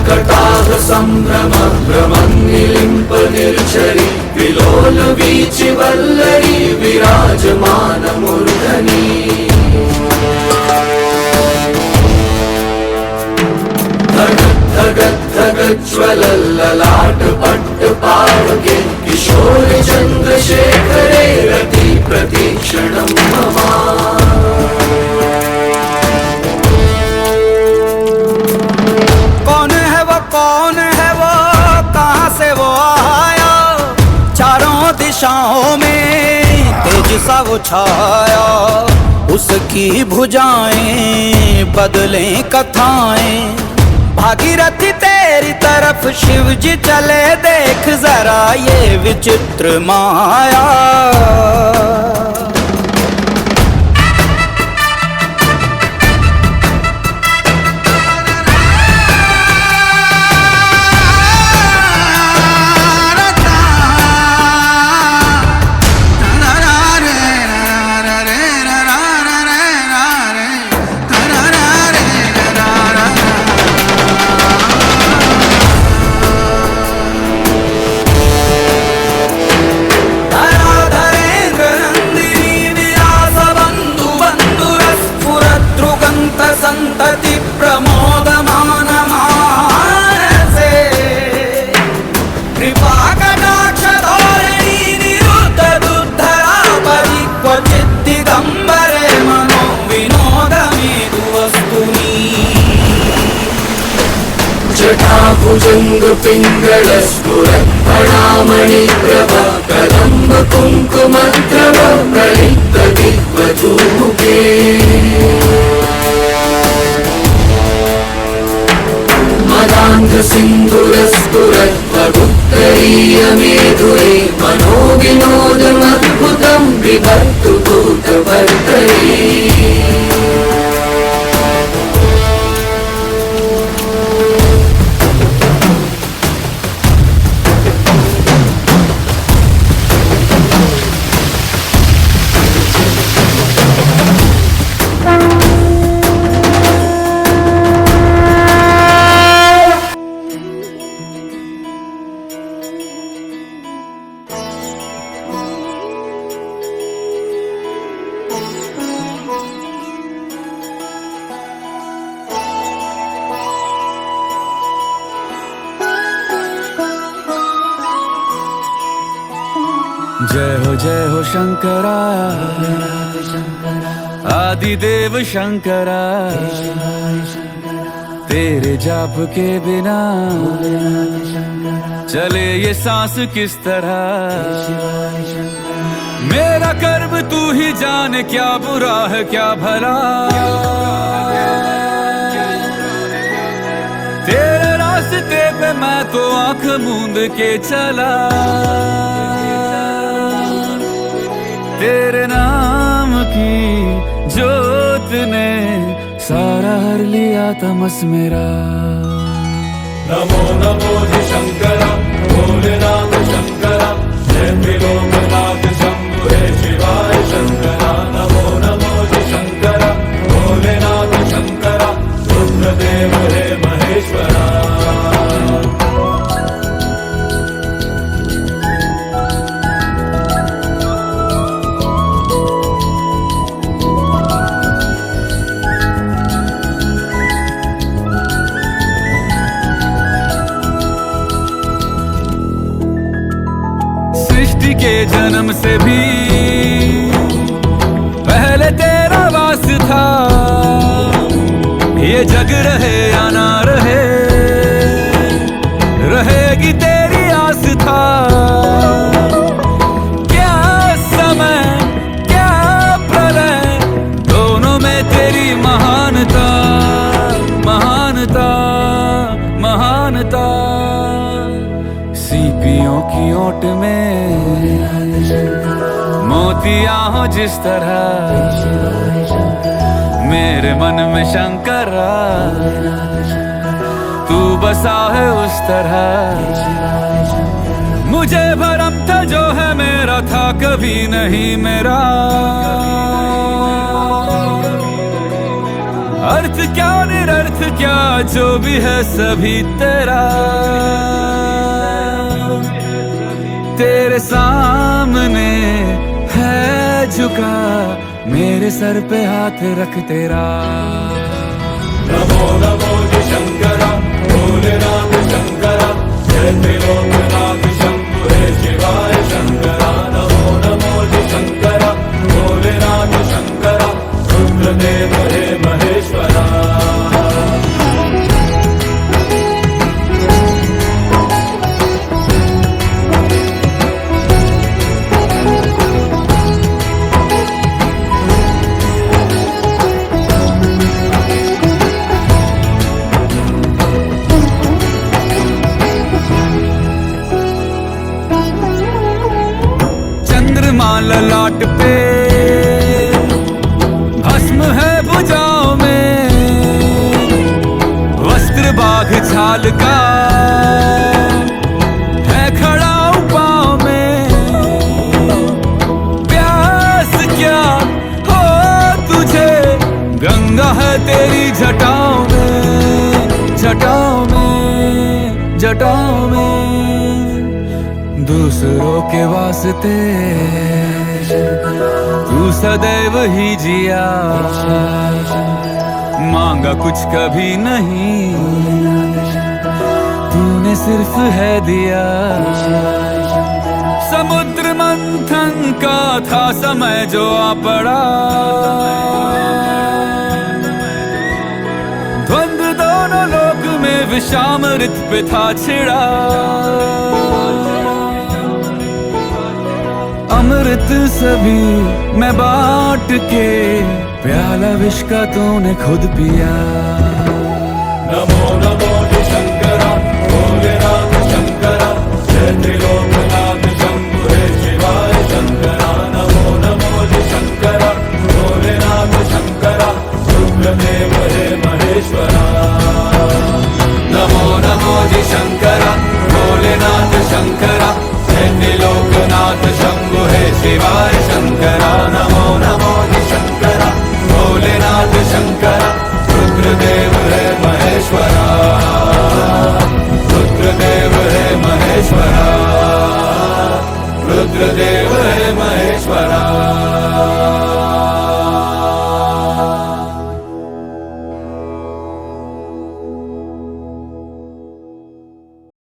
कटाह सम्भ्रम भ्रमन्निलिम्प निर्झरि विलोल वीचि वल्लरी विराजमान मूर्धनि धगज्ज्वलल्ललाट पट्ट पावके किशोर चन्द्रशेखरे रति प्रतीक्षणं मम। कौन है वो कहाँ से वो आया, चारों दिशाओं में तेज सा वो छाया। उसकी भुजाएं बदलें कथाएं, भागीरथी तेरी तरफ शिव जी चले, देख जरा ये विचित्र माया। संतति प्रमोदमान मानसे कृपा कटाक्ष धोरणी निरुद्ध दुद्धरा परि क्वचित् दिगंबरे मनो विनोदमेतु वस्तुनि। जटाभुजंग पिंगल स्फुरत् फणामणि प्रभ कदम्ब कुंकुमद्रव प्रलिप्त दिग्वधूके। मदान्ध सिन्धुरस्फुरत् वगुत्तरीय मेधुरे मनो विनोदमद्भुतं बिभर्तु भूतभर्तरी। जय हो शंकरा आदिदेव शंकरा, तेरे जाप के बिना चले ये सांस किस तरह। मेरा कर्म तू ही जाने, क्या बुरा है क्या भला। तेरे रास्ते पे मैं तो आंख मूंद के चला, तेरे नाम की जोत ने सारा हर लिया तमस मेरा। नमो नमो जी शंकरा भोलेनाथ शंकरा, जय त्रिलोकनाथ शंभु हे शिवाय शंकरा। नमो नमो जी शंकरा भोलेनाथ शंकरा, रुद्रदेव हे महेश्वरा। के जन्म से भी पहले तेरा वास था, ये जग रहे या ना रहे, रहेगी तेरी आस्था। क्या समय क्या प्रलय, दोनों में तेरी महानता महानता महानता। सीपियों की ओट में मोतियां हो जिस तरह, मेरे मन में शंकरा तू बसा है उस तरह। मुझे भरम था जो है मेरा था कभी नहीं मेरा, अर्थ क्या निरर्थ क्या जो भी है सभी तेरा, तेरे सामने है झुका मेरे सर पे हाथ रख तेरा। नमो नमो जी शंकरा भोलेनाथ शंकरा जय त्रिलोकनाथ शंभु हे शिवाय शंकरा। नमो नमो जी शंकरा भोलेनाथ शंकरा रुद्रदेव हे महेश्वरा। चंद्रमा ललाट पे भस्म है भुजाओं में, वस्त्र बाघ छाल का है खड़ा पाँव में। प्यास क्या हो तुझे गंगा है तेरी जटाओं में, जटाओं में, जटाओं में। दूसरों के वास्ते तू सदैव ही जिया, मांगा कुछ कभी नहीं तूने सिर्फ है दिया। समुद्र मंथन का था समय जो आ पड़ा, द्वंद्व दोनों लोक में विषामृत पे था छिड़ा। अमृत सभी मैं बांट के प्याला विष का तूने खुद पिया।